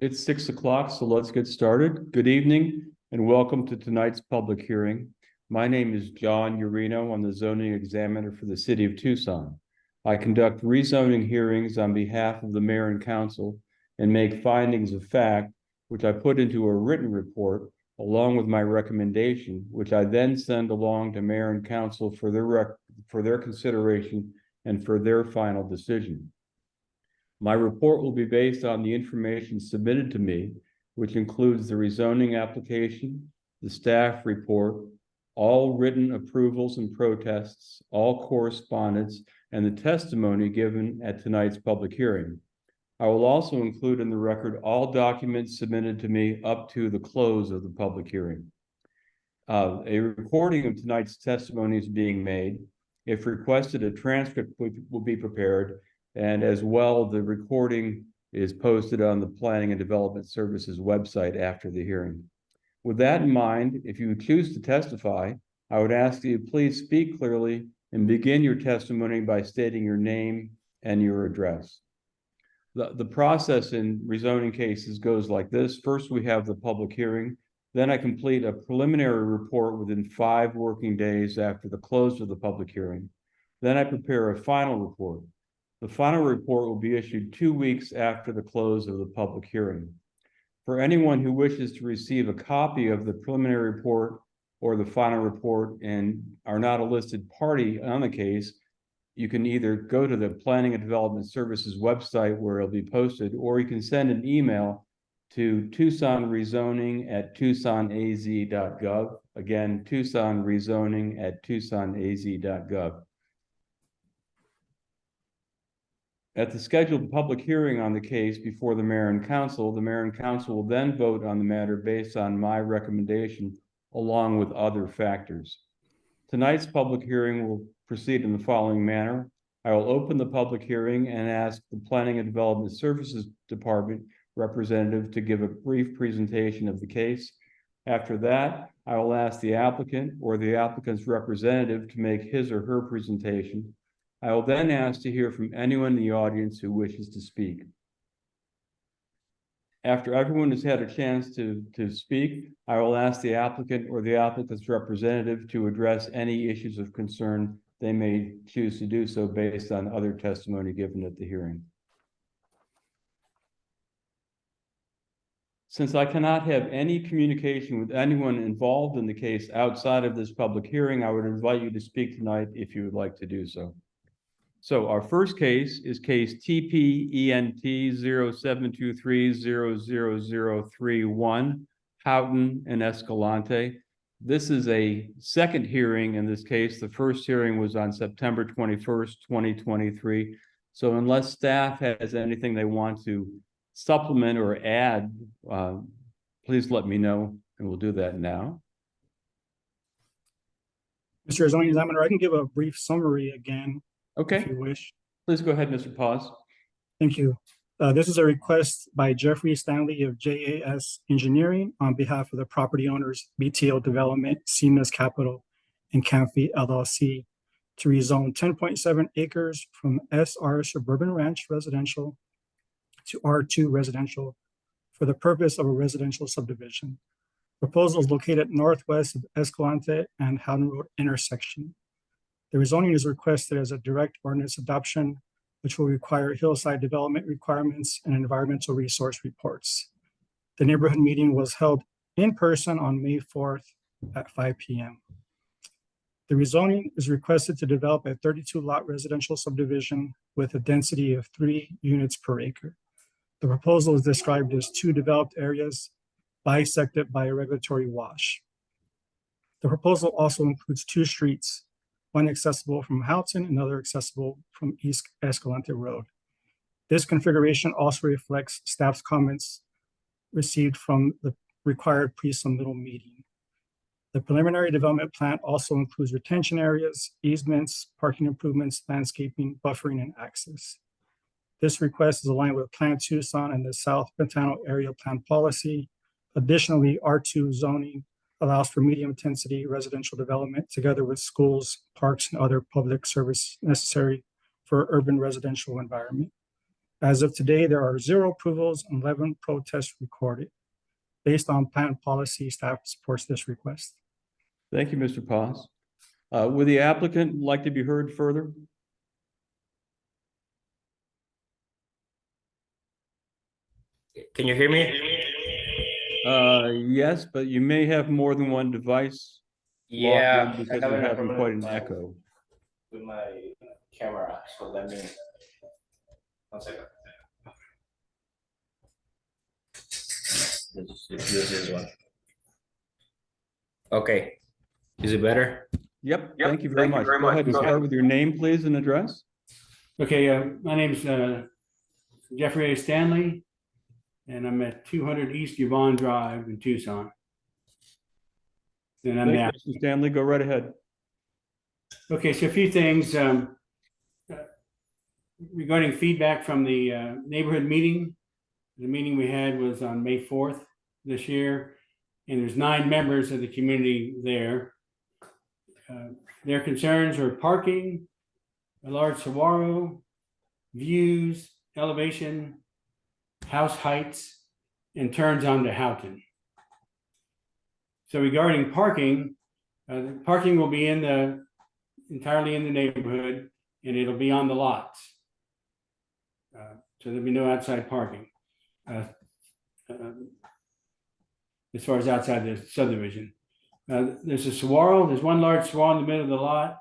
It's 6 o'clock, so let's get started. Good evening and welcome to tonight's public hearing. My name is John Urino. I'm the zoning examiner for the city of Tucson. I conduct rezoning hearings on behalf of the mayor and council and make findings of fact, which I put into a written report along with my recommendation, which I then send along to mayor and council for their consideration and for their final decision. My report will be based on the information submitted to me, which includes the rezoning application, the staff report, all written approvals and protests, all correspondence, and the testimony given at tonight's public hearing. I will also include in the record all documents submitted to me up to the close of the public hearing. A recording of tonight's testimony is being made. If requested, a transcript will be prepared, and as well, the recording is posted on the Planning and Development Services website after the hearing. With that in mind, if you choose to testify, I would ask that you please speak clearly and begin your testimony by stating your name and your address. The process in rezoning cases goes like this. First, we have the public hearing. Then I complete a preliminary report within 5 working days after the close of the public hearing. Then I prepare a final report. The final report will be issued 2 weeks after the close of the public hearing. For anyone who wishes to receive a copy of the preliminary report or the final report and are not a listed party on the case, you can either go to the Planning and Development Services website where it'll be posted, or you can send an email to tucsonrezoning@tucsonaz.gov. Again, tucsonrezoning@tucsonaz.gov. At the scheduled public hearing on the case before the mayor and council will then vote on the matter based on my recommendation along with other factors. Tonight's public hearing will proceed in the following manner. I will open the public hearing and ask the Planning and Development Services Department representative to give a brief presentation of the case. After that, I will ask the applicant or the applicant's representative to make his or her presentation. I will then ask to hear from anyone in the audience who wishes to speak. After everyone has had a chance to speak, I will ask the applicant or the applicant's representative to address any issues of concern they may choose to do so based on other testimony given at the hearing. Since I cannot have any communication with anyone involved in the case outside of this public hearing, I would invite you to speak tonight if you would like to do so. So our first case is case TPENT 0723-00031, Houghton and Escalante. This is a second hearing in this case. The first hearing was on September 21st, 2023. So unless staff has anything they want to supplement or add, please let me know, and we'll do that now. Mr. Zoning Examiner, I can give a brief summary again. Okay. If you wish. Please go ahead, Mr. Paz. Thank you. This is a request by Jeffrey Stanley of JAS Engineering on behalf of the property owners BTO Development, Seamless Capital, and Camphy LLC to rezone 10.7 acres from SR Suburban Ranch Residential to R2 Residential for the purpose of a residential subdivision. Proposal is located northwest of Escalante and Houghton Road intersection. The rezoning is requested as a direct ordinance adoption, which will require hillside development requirements and environmental resource reports. The neighborhood meeting was held in person on May 4th at 5 p.m. The rezoning is requested to develop a 32-lot residential subdivision with a density of 3 units per acre. The proposal is described as 2 developed areas bisected by a regulatory wash. The proposal also includes 2 streets, one accessible from Houghton, another accessible from East Escalante Road. This configuration also reflects staff's comments received from the required pre-submittal meeting. The preliminary development plan also includes retention areas, easements, parking improvements, landscaping, buffering, and access. This request is aligned with Plan Tucson and the South Pantano Area Plan Policy. Additionally, R2 zoning allows for medium intensity residential development together with schools, parks, and other public service necessary for urban residential environment. As of today, there are 0 approvals and 11 protests recorded. Based on plan policy, staff supports this request. Thank you, Mr. Paz. Would the applicant like to be heard further? Can you hear me? Yes, but you may have more than one device. Yeah, logged in because I we're have having problem quite an with my- echo. with my camera. So let me 1 second. Let's use this one. Okay, is it better? Yep, thank you very much. Go ahead and start with your name, please, and address. Okay, my name's Jeffrey A. Stanley, and I'm at 200 East Yvonne Drive in Tucson. And I'm Thank the you, Mr. Stanley. Go right ahead. Okay, so a few things regarding feedback from the neighborhood meeting. The meeting we had was on May 4th this year, and there's 9 members of the community there. Their concerns are parking, a large saguaro, views, elevation, house heights, and turns onto Houghton. So regarding parking, the parking will be entirely in the neighborhood, and it'll be on the lots. So there'll be no outside parking as far as outside the subdivision. There's a saguaro. There's one large saguaro in the middle of the lot,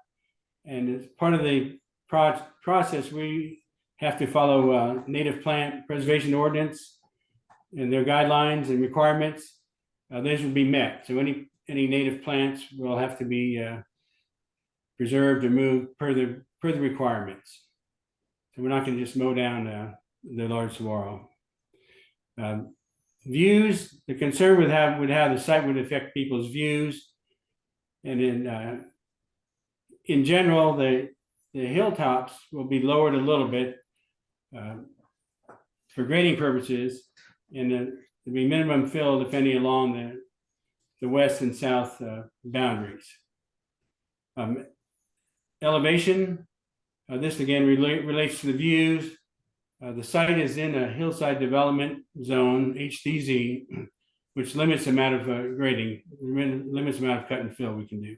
and as part of the process, we have to follow native plant preservation ordinance and their guidelines and requirements. Those will be met. So any native plants will have to be preserved or moved per the requirements. So we're not going to just mow down the large saguaro. Views, the concern with how the site would affect people's views, and in general, the hilltops will be lowered a little bit for grading purposes, and there'll be minimum fill, if any, along the west and south boundaries. Elevation, this again relates to the views. The site is in a hillside development zone, HDZ, which limits the amount of grading, limits the amount of cut and fill we can do.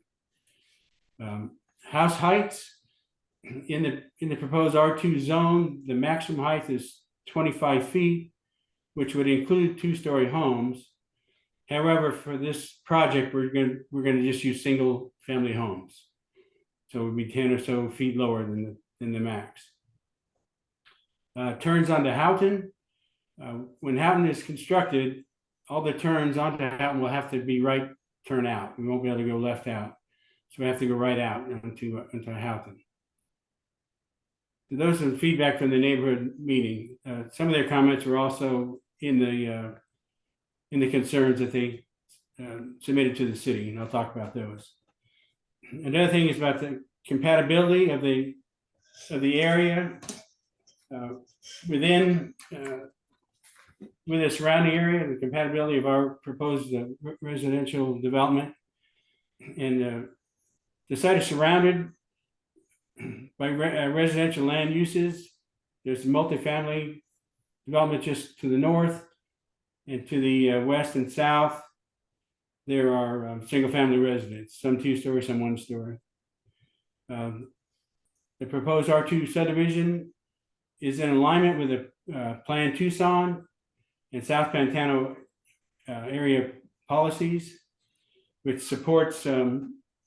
House heights, in the proposed R2 zone, the maximum height is 25 feet, which would include 2-story homes. However, for this project, we're going to just use single family homes. So it would be 10 or so feet lower than the max. Turns onto Houghton. When Houghton is constructed, all the turns onto Houghton will have to be right turn out. We won't be able to go left out. So we have to go right out into Houghton. So those are the feedback from the neighborhood meeting. Some of their comments were also in the concerns that they submitted to the city, and I'll talk about those. Another thing is about the compatibility of the area within with the surrounding area, the compatibility of our proposed residential development. And the site is surrounded by residential land uses. There's multifamily development just to the north, and to the west and south, there are single-family residents, some 2-story, some 1-story. The proposed R2 subdivision is in alignment with the Plan Tucson and South Pantano area policies, which supports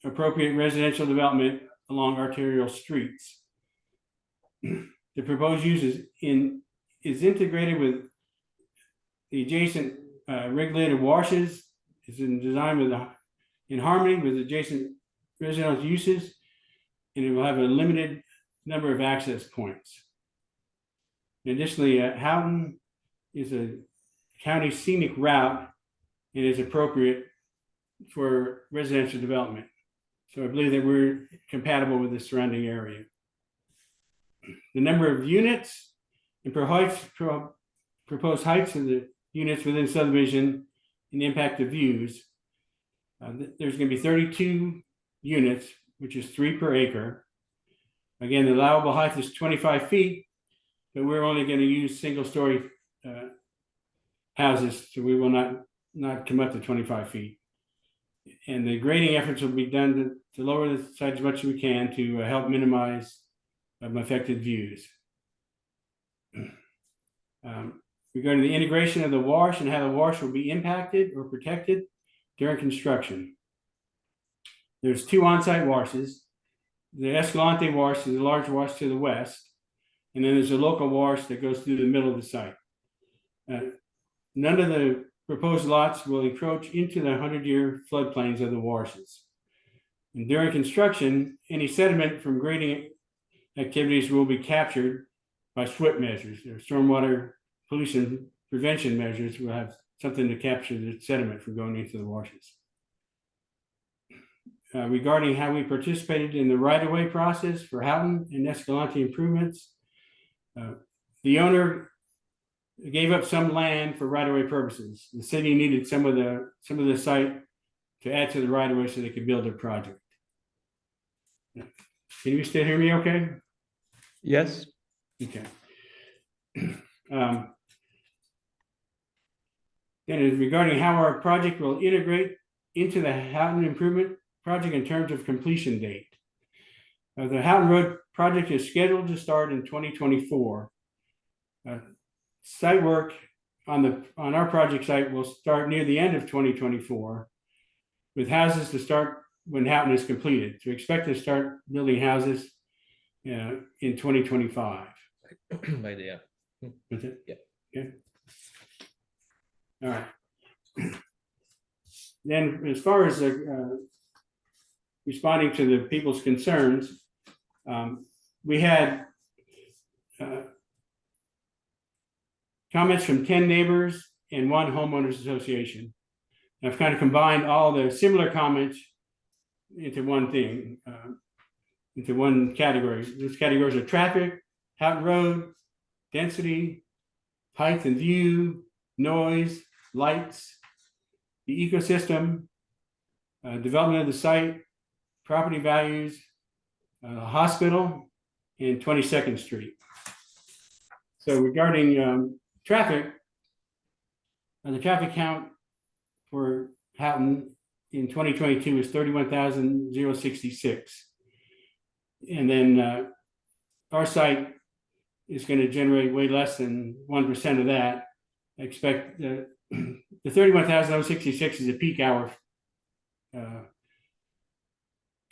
appropriate residential development along arterial streets. The proposed use is integrated with the adjacent regulated washes, is in harmony with adjacent residential uses, and it will have a limited number of access points. Additionally, Houghton is a county scenic route and is appropriate for residential development. So I believe that we're compatible with the surrounding area. The number of units and proposed heights of the units within subdivision and the impact of views. There's going to be 32 units, which is 3 per acre. Again, the allowable height is 25 feet, but we're only going to use single-story houses, so we will not come up to 25 feet. And the grading efforts will be done to lower the site as much as we can to help minimize affected views. Regarding the integration of the wash and how the wash will be impacted or protected during construction. There's 2 on-site washes. The Escalante wash is a large wash to the west, and then there's a local wash that goes through the middle of the site. None of the proposed lots will encroach into the 100-year floodplains of the washes. And during construction, any sediment from grading activities will be captured by SWIP measures, or stormwater pollution prevention measures. Will have something to capture the sediment from going into the washes. Regarding how we participated in the right-of-way process for Houghton and Escalante improvements, the owner gave up some land for right-of-way purposes. The city needed some of the site to add to the right-of-way so they could build their project. Can you still hear me okay? Yes, Okay. Then regarding how our project will integrate into the Houghton improvement project in terms of completion date. The Houghton Road project is scheduled to start in 2024. Site work on our project site will start near the end of 2024, with houses to start when Houghton is completed. So expect to start building houses in 2025. By the yeah. That's it? Yeah. Okay. All right. Then, as far as responding to the people's concerns, we had comments from 10 neighbors and 1 homeowners association. I've kind of combined all the similar comments into one thing, into one category. Those categories are traffic, Houghton Road, density, height and view, noise, lights, the ecosystem, development of the site, property values, hospital, and 22nd Street. So regarding traffic, the traffic count for Houghton in 2022 is 31,066. And then our site is going to generate way less than 1% of that. I expect the 31,066 is a peak hour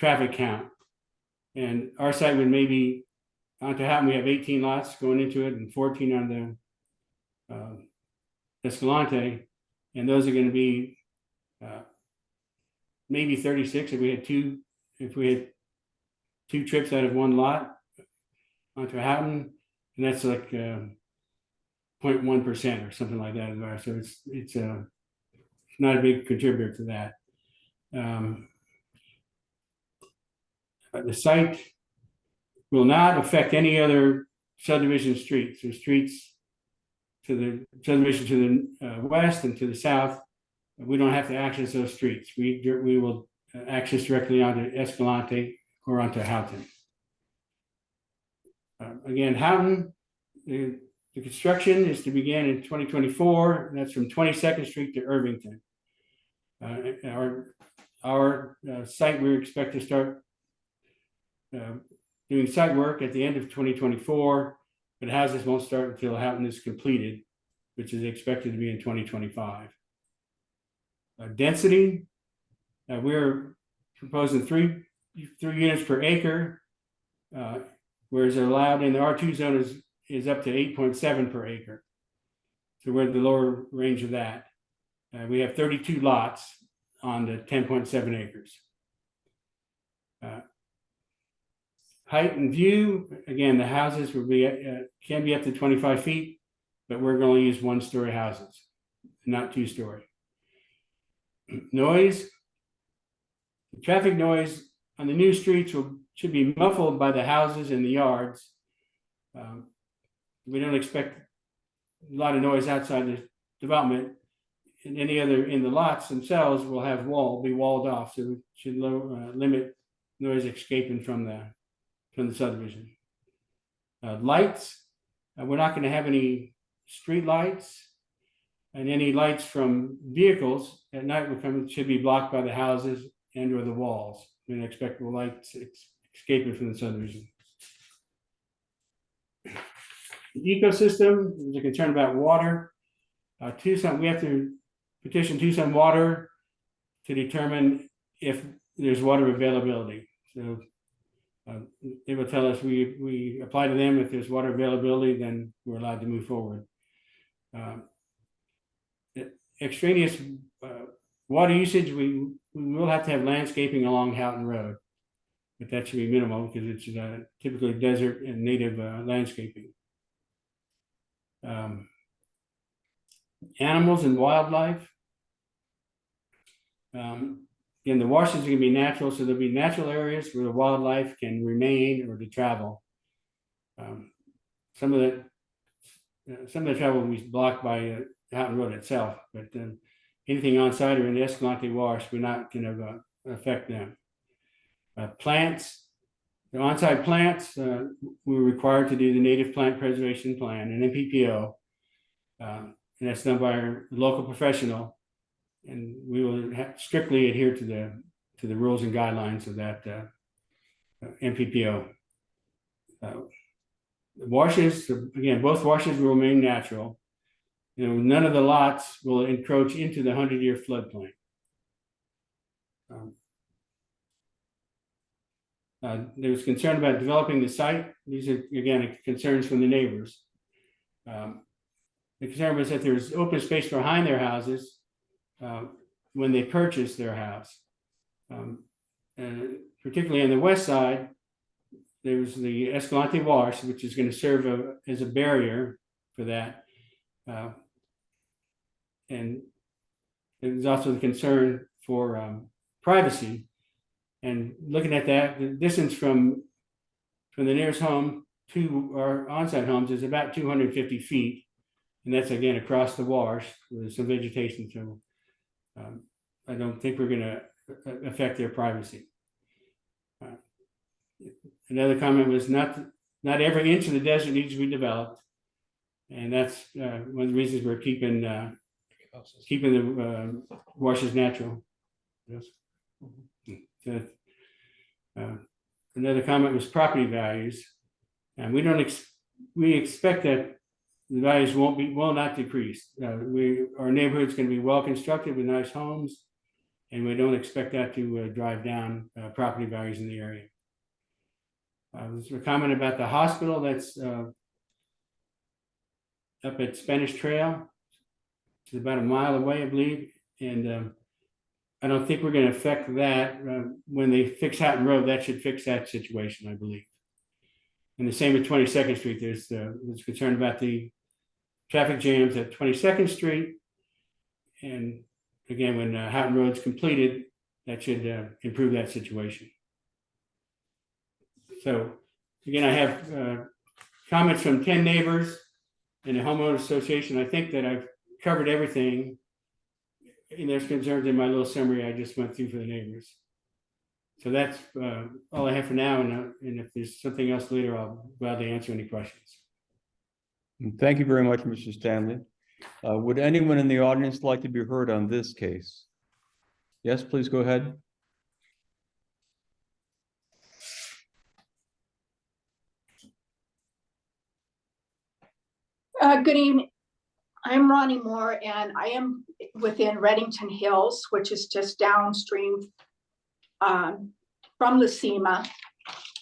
traffic count. And our site would maybe, onto Houghton, we have 18 lots going into it and 14 on the Escalante. And those are going to be maybe 36 if we had two trips out of one lot onto Houghton. And that's like 0.1% or something like that. So it's not a big contributor to that. The site will not affect any other subdivision streets. There's streets to the subdivision to the west and to the south. We don't have to access those streets. We will access directly onto Escalante or onto Houghton. Again, Houghton, the construction is to begin in 2024. And that's from 22nd Street to Irvington. Our site, we expect to start doing site work at the end of 2024, but houses won't start until Houghton is completed, which is expected to be in 2025. Density, we're proposing three units per acre, whereas allowed in the R2 zone is up to 8.7 per acre. So we're at the lower range of that. We have 32 lots on the 10.7 acres. Height and view, again, the houses will be can be up to 25 feet, but we're going to use 1-story houses, not 2-story. Noise, the traffic noise on the new streets should be muffled by the houses and the yards. We don't expect a lot of noise outside the development, and any other in the lots themselves will have be walled off, so it should limit noise escaping from the subdivision. Lights, We're not gonna have any street lights, and any lights from vehicles at night should be blocked by the houses and or the walls. We don't expect the lights escaping from the subdivision. The ecosystem, there's a concern about water. Tucson, we have to petition Tucson Water to determine if there's water availability. So they will tell us we apply to them. If there's water availability, then we're allowed to move forward. Extraneous water usage, we will have to have landscaping along Houghton Road, but that should be minimal because it's typically desert and native landscaping. Animals and wildlife. Again, the washes are going to be natural, so there'll be natural areas where the wildlife can remain or to travel. Some of the travel will be blocked by Houghton Road itself, but anything on site or in the Escalante Wash, we're not going to affect them. Plants, the on-site plants, we're required to do the Native Plant Preservation Plan, an NPPO, and that's done by our local professional, and we will strictly adhere to the rules and guidelines of that NPPO. The washes, again, both washes will remain natural. None of the lots will encroach into the 100-year floodplain. There was concern about developing the site. These are, again, concerns from the neighbors. The concern was that there's open space behind their houses when they purchased their house. And particularly on the west side, there's the Escalante Wash, which is going to serve as a barrier for that. And there's also the concern for privacy. And looking at that, the distance from the nearest home to our on-site homes is about 250 feet. And that's, again, across the wash with some vegetation. So I don't think we're going to affect their privacy. Another comment was not every inch of the desert needs to be developed. And that's one of the reasons we're keeping the washes natural. Yes. So, another comment was property values, and we expect that the values will not decrease. Our neighborhood's going to be well constructed with nice homes, and we don't expect that to drive down property values in the area. There's a comment about the hospital that's up at Spanish Trail. It's about a mile away, I believe, and I don't think we're going to affect that. When they fix Houghton Road, that should fix that situation, I believe. And the same with 22nd Street. There's concern about the traffic jams at 22nd Street. And again, when Houghton Road's completed, that should improve that situation. So again, I have comments from 10 neighbors and the homeowners association. I think that I've covered everything. And there's concerns in my little summary I just went through for the neighbors. So that's all I have for now. And if there's something else later, I'll gladly answer any questions. Thank you very much, Mr. Stanley. Would anyone in the audience like to be heard on this case? Yes, please go ahead. Good evening. I'm Ronnie Moore, and I am within Reddington Hills, which is just downstream from La Cima.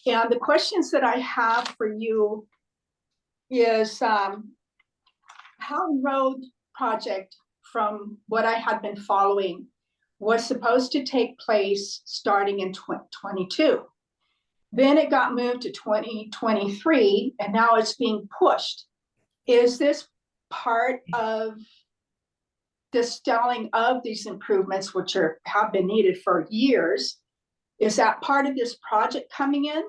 And the questions that I have for you is Houghton Road project, from what I had been following, was supposed to take place starting in 2022. Then it got moved to 2023, and now it's being pushed. Is this part of the stalling of these improvements, which have been needed for years? Is that part of this project coming in?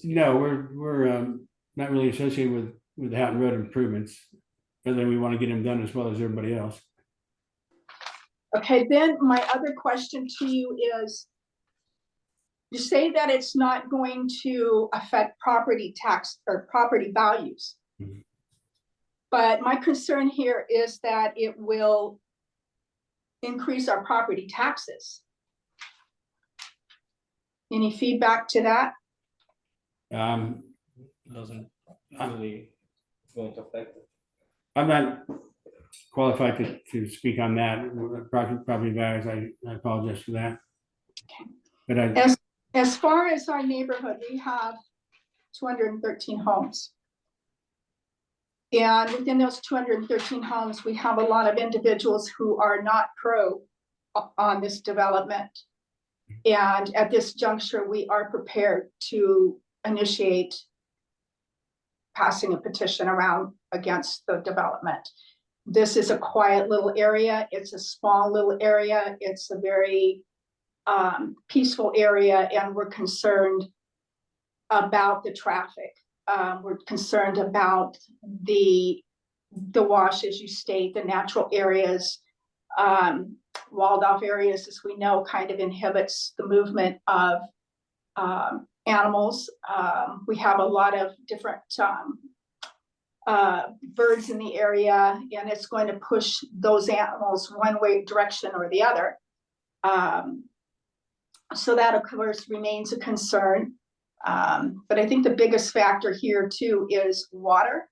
No, we're not really associated with the Houghton Road improvements, other than we want to get them done as well as everybody else. Okay, then my other question to you is, you say that it's not going to affect property tax or property values. Mhm. But my concern here is that it will increase our property taxes. Any feedback to that? Doesn't really going to affect it. I'm not qualified to speak on that, property values, I apologize for that. But As far as our neighborhood, we have 213 homes. And within those 213 homes, we have a lot of individuals who are not pro on this development. And at this juncture, we are prepared to initiate passing a petition around against the development. This is a quiet little area. It's a small little area. It's a very peaceful area, and we're concerned about the traffic. We're concerned about the wash, as you state, the natural areas. Walled off areas, as we know, kind of inhibits the movement of animals. We have a lot of different birds in the area, and it's going to push those animals one way direction or the other. So that, of course, remains a concern. But I think the biggest factor here too is water.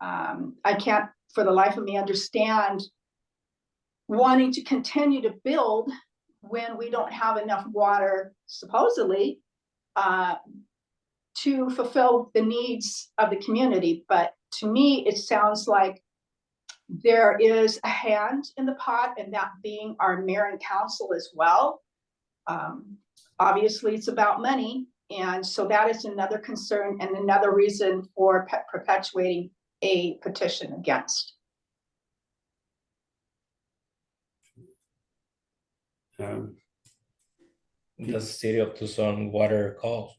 I can't for the life of me understand wanting to continue to build when we don't have enough water, supposedly, to fulfill the needs of the community. But to me, it sounds like there is a hand in the pot, and that being our mayor and council as well. Obviously, it's about money. And so that is another concern and another reason for perpetuating a petition against. The city of Tucson water calls,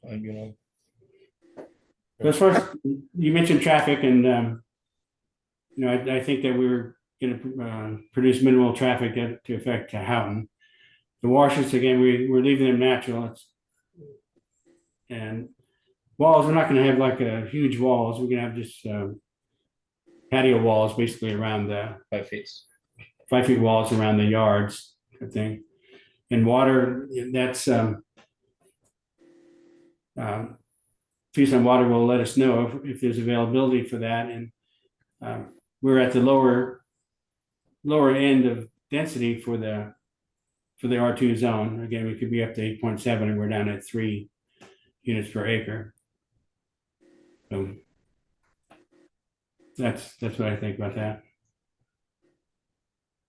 as far as you mentioned traffic, and I think that we're going to produce minimal traffic to affect Houghton. The washes, again, we're leaving them natural. And walls, we're not going to have like a huge walls. We're going to have just patio walls, basically around the 5 feet. 5 feet walls around the yards, I think. And water, that's Tucson Water will let us know if there's availability for that. And we're at the lower end of density for the R2 zone. Again, we could be up to 8.7, and we're down at 3 units per acre. So that's what I think about that.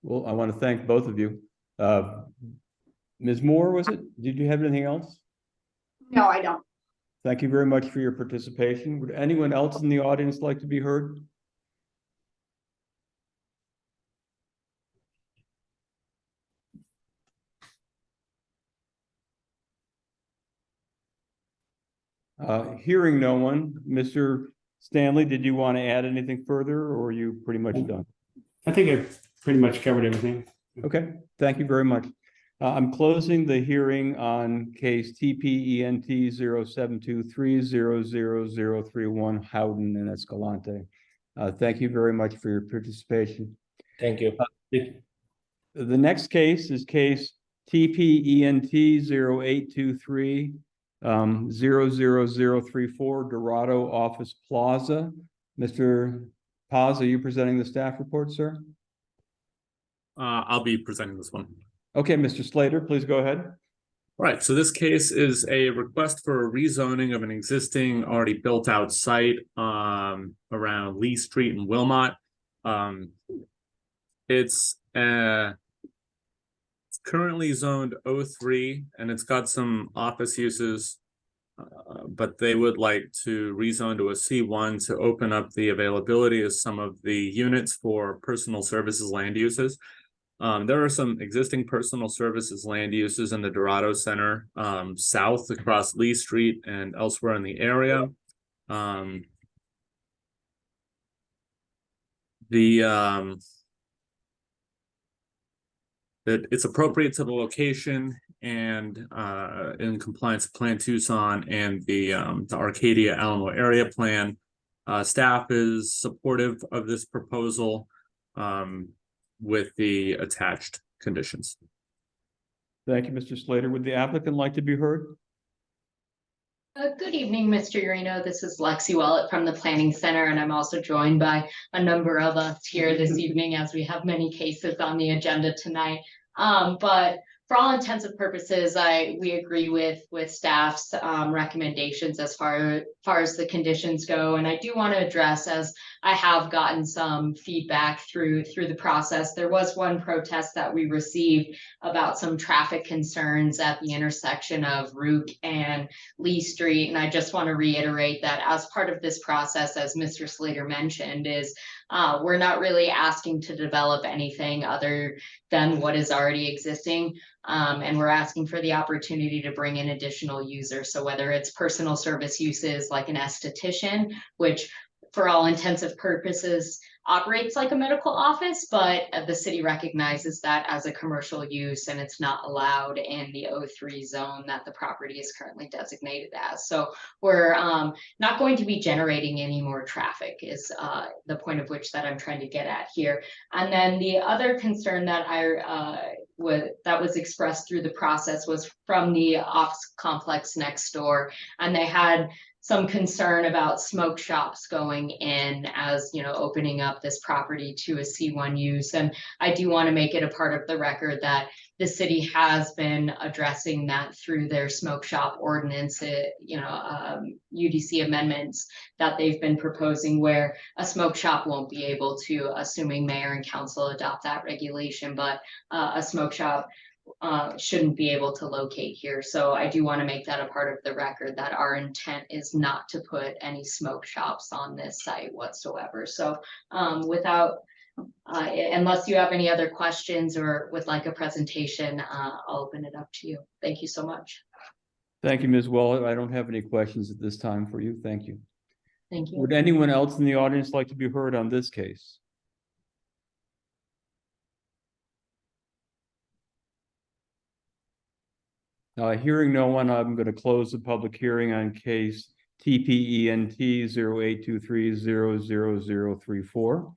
Well, I want to thank both of you. Ms. Moore, was it? Did you have anything else? No, I don't. Thank you very much for your participation. Would anyone else in the audience like to be heard? Hearing no one, Mr. Stanley, did you want to add anything further, or are you pretty much done? I think I've pretty much covered everything. Okay, thank you very much. I'm closing the hearing on case TPENT 0723000031 Houghton and Escalante. Thank you very much for your participation. Thank you. The next case is case TPENT 0823 00034 Dorado Office Plaza. Mr. Paz, are you presenting the staff report, sir? I'll be presenting this one. Okay, Mr. Slater, please go ahead. All right, so this case is a request for a rezoning of an existing already built out site around Lee Street in Wilmot. It's currently zoned 03, and it's got some office uses, but they would like to rezone to a C1 to open up the availability of some of the units for personal services land uses. There are some existing personal services land uses in the Dorado Center, south across Lee Street and elsewhere in the area. that it's appropriate to the location and in compliance with Plan Tucson and the Arcadia Alamo Area Plan. Staff is supportive of this proposal with the attached conditions. Thank you, Mr. Slater. Would the applicant like to be heard? Good evening, Mr. Urino. This is Lexi Willett from the Planning Center, and I'm also joined by a number of us here this evening as we have many cases on the agenda tonight. But for all intents and purposes, we agree with staff's recommendations as far as the conditions go. And I do want to address, as I have gotten some feedback through the process, there was one protest that we received about some traffic concerns at the intersection of Rook and Lee Street. And I just want to reiterate that as part of this process, as Mr. Slater mentioned, is we're not really asking to develop anything other than what is already existing. And we're asking for the opportunity to bring in additional users. So whether it's personal service uses like an esthetician, which for all intensive purposes operates like a medical office, but the city recognizes that as a commercial use and it's not allowed in the O3 zone that the property is currently designated as. So we're not going to be generating any more traffic is the point of which that I'm trying to get at here. And then the other concern that that was expressed through the process was from the office complex next door, and they had some concern about smoke shops going in as, you know, opening up this property to a C1 use. And I do want to make it a part of the record that the city has been addressing that through their smoke shop ordinance, UDC amendments that they've been proposing, where a smoke shop won't be able to, assuming mayor and council adopt that regulation, but a smoke shop shouldn't be able to locate here. So I do want to make that a part of the record that our intent is not to put any smoke shops on this site whatsoever. So unless you have any other questions or would like a presentation, I'll open it up to you. Thank you so much. Thank you, Ms. Willett. I don't have any questions at this time for you. Thank you. Thank you. Would anyone else in the audience like to be heard on this case? Hearing no one, I'm going to close the public hearing on case TPENT 0823000034.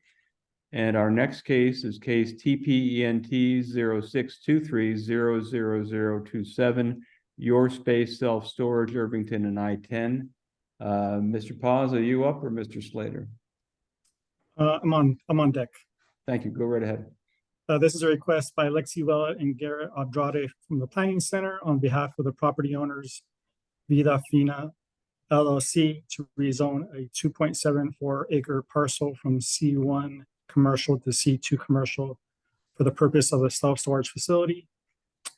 And our next case is case TPENT 0623000027, Your Space Self-Storage, Irvington and I-10. Mr. Paz, are you up or Mr. Slater? I'm on deck. Thank you. Go right ahead. This is a request by Lexi Willett and Garrett Andrade from the Planning Center on behalf of the property owners Vida Fina LLC to rezone a 2.74 acre parcel from C1 commercial to C2 commercial for the purpose of a self-storage facility.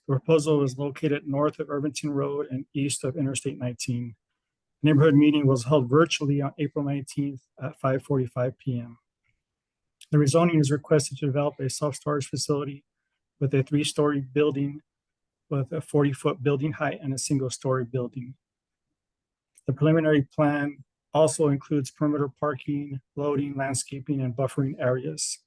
The proposal is located north of Irvington Road and east of Interstate 19. Neighborhood meeting was held virtually on April 19th at 5:45 p.m. The rezoning is requested to develop a self-storage facility with a 3-story building with a 40-foot building height and a single-story building. The preliminary plan also includes perimeter parking, loading, landscaping, and buffering areas.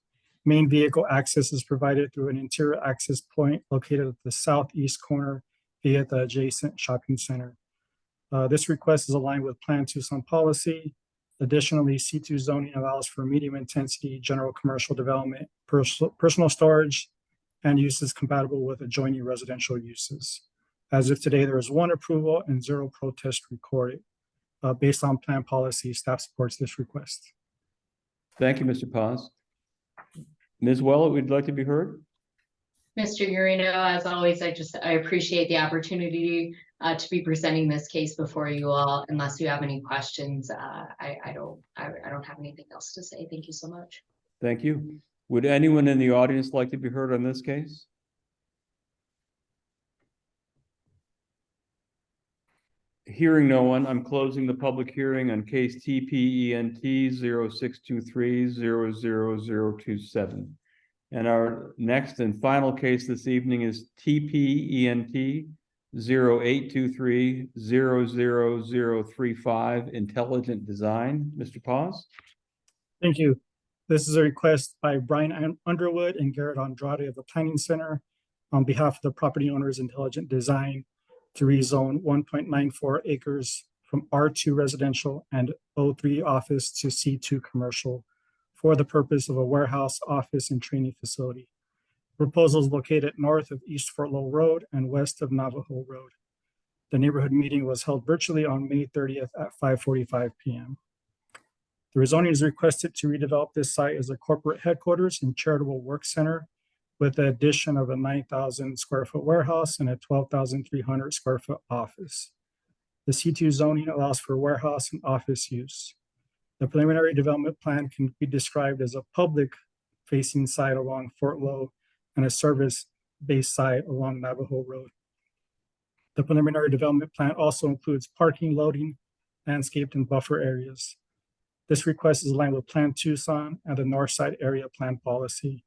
Main vehicle access is provided through an interior access point located at the southeast corner via the adjacent shopping center. This request is aligned with Plan Tucson policy. Additionally, C2 zoning allows for medium intensity general commercial development, personal storage, and uses compatible with adjoining residential uses. As of today, there is 1 approval and 0 protest recorded. Based on plan policy, staff supports this request. Thank you, Mr. Paz. Ms. Willett, would you like to be heard? Mr. Urino, as always, I appreciate the opportunity to be presenting this case before you all. Unless you have any questions, I don't have anything else to say. Thank you so much. Thank you. Would anyone in the audience like to be heard on this case? Hearing no one, I'm closing the public hearing on case TPENT 0623000027. And our next and final case this evening is TPENT 0823000035, Intelligent Design. Mr. Paz? Thank you. This is a request by Brian Underwood and Garrett Andrade of the Planning Center on behalf of the property owners Intelligent Design to rezone 1.94 acres from R2 residential and O3 office to C2 commercial for the purpose of a warehouse, office, and training facility. Proposal is located north of East Fort Lowell Road and west of Navajo Road. The neighborhood meeting was held virtually on May 30th at 5:45 p.m. The rezoning is requested to redevelop this site as a corporate headquarters and charitable work center with the addition of a 9,000 square foot warehouse and a 12,300 square foot office. The C2 zoning allows for warehouse and office use. The preliminary development plan can be described as a public facing site along Fort Lowell and a service-based site along Navajo Road. The preliminary development plan also includes parking, loading, landscaped, and buffer areas. This request is aligned with Plan Tucson and the North Side Area Plan Policy.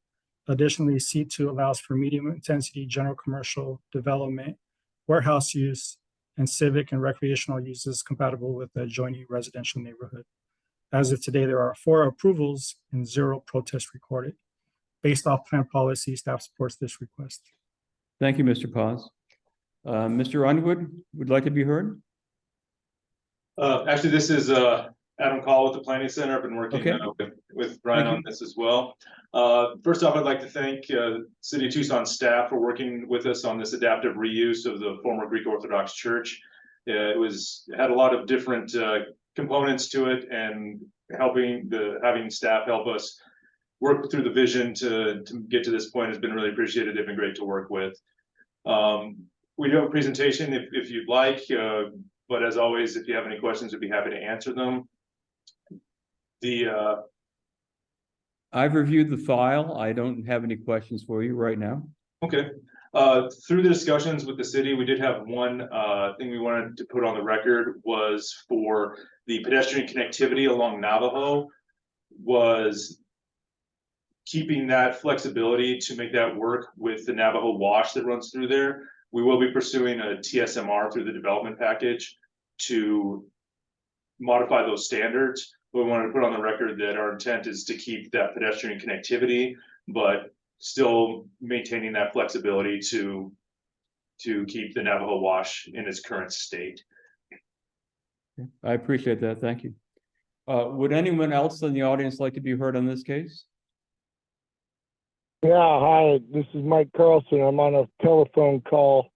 Additionally, C2 allows for medium-intensity general commercial development, warehouse use, and civic and recreational uses compatible with the adjoining residential neighborhood. As of today, there are 4 approvals and 0 protests recorded. Based off plan policy, staff supports this request. Thank you, Mr. Paz. Mr. Underwood, would like to be heard? Actually, this is Adam Call with the Planning Center. I've been working Okay. with Brian on this as well. First off, I'd like to thank City of Tucson staff for working with us on this adaptive reuse of the former Greek Orthodox Church. It had a lot of different components to it, and having staff help us work through the vision to get to this point has been really appreciated. They've been great to work with. We do have a presentation if you'd like, but as always, if you have any questions, we'd be happy to answer them. I've reviewed the file. I don't have any questions for you right now. Okay. Through the discussions with the city, we did have one thing we wanted to put on the record was for the pedestrian connectivity along Navajo, was keeping that flexibility to make that work with the Navajo wash that runs through there. We will be pursuing a TSMR through the development package to modify those standards. But we wanted to put on the record that our intent is to keep that pedestrian connectivity, but still maintaining that flexibility to keep the Navajo wash in its current state. I appreciate that. Thank you. Would anyone else in the audience like to be heard on this case? Yeah, hi, this is Mike Carlson. I'm on a telephone call.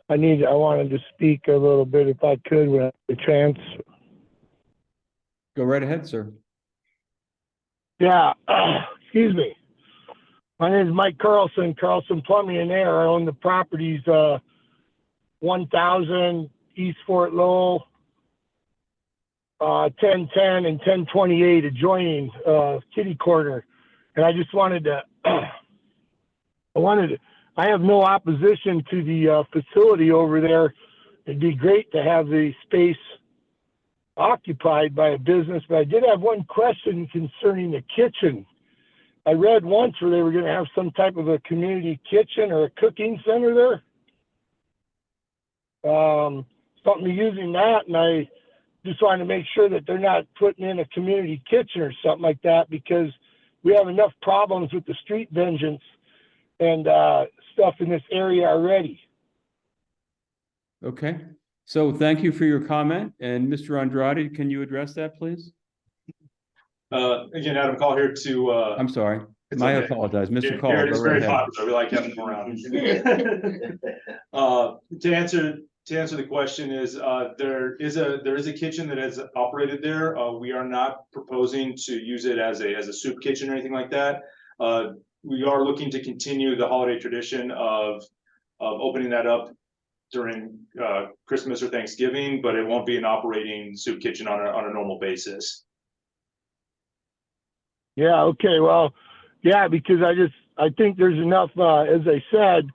I wanted to speak a little bit if I could when I have the chance. Go right ahead, sir. Yeah, excuse me. My name is Mike Carlson, Carlson Plumbing and Air. I own the properties 1000 East Fort Lowell, 1010 and 1028 adjoining kitty corner. And I just wanted to, I have no opposition to the facility over there. It'd be great to have the space occupied by a business, but I did have one question concerning the kitchen. I read once where they were going to have some type of a community kitchen or a cooking center there. Something using that, and I just wanted to make sure that they're not putting in a community kitchen or something like that, because we have enough problems with the street vengeance and stuff in this area already. Okay, so thank you for your comment. And Mr. Andrade, can you address that, please? Again, Adam Call here to I'm sorry. It's I okay. apologize. Mr. Call, Garrett is go right very ahead. popular. We like having him around. To answer the question is there is a kitchen that is operated there. We are not proposing to use it as a soup kitchen or anything like that. We are looking to continue the holiday tradition of opening that up during Christmas or Thanksgiving, but it won't be an operating soup kitchen on a normal basis. Yeah, okay, well, yeah, because I think there's enough, as I said,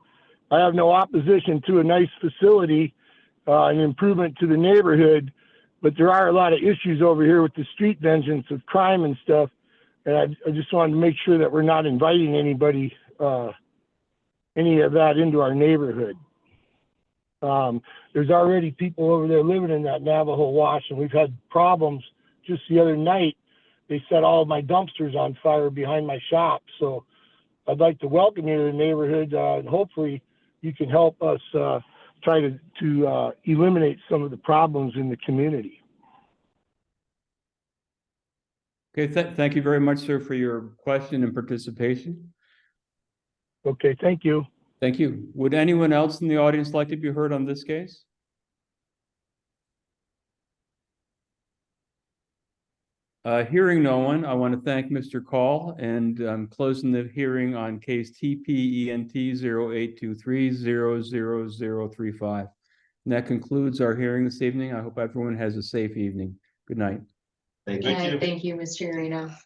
I have no opposition to a nice facility, an improvement to the neighborhood, but there are a lot of issues over here with the street vengeance of crime and stuff. And I just wanted to make sure that we're not inviting anybody, any of that into our neighborhood. There's already people over there living in that Navajo wash, and we've had problems. Just the other night, they set all of my dumpsters on fire behind my shop. So I'd like to welcome you to the neighborhood, and hopefully you can help us try to eliminate some of the problems in the community. Okay, thank you very much, sir, for your question and participation. Okay, thank you. Thank you. Would anyone else in the audience like to be heard on this case? Hearing no one, I want to thank Mr. Call, and I'm closing the hearing on case TPENT 0823000035. And that concludes our hearing this evening. I hope everyone has a safe evening. Good night. Thank Right, you. thank you, Mr. Arena.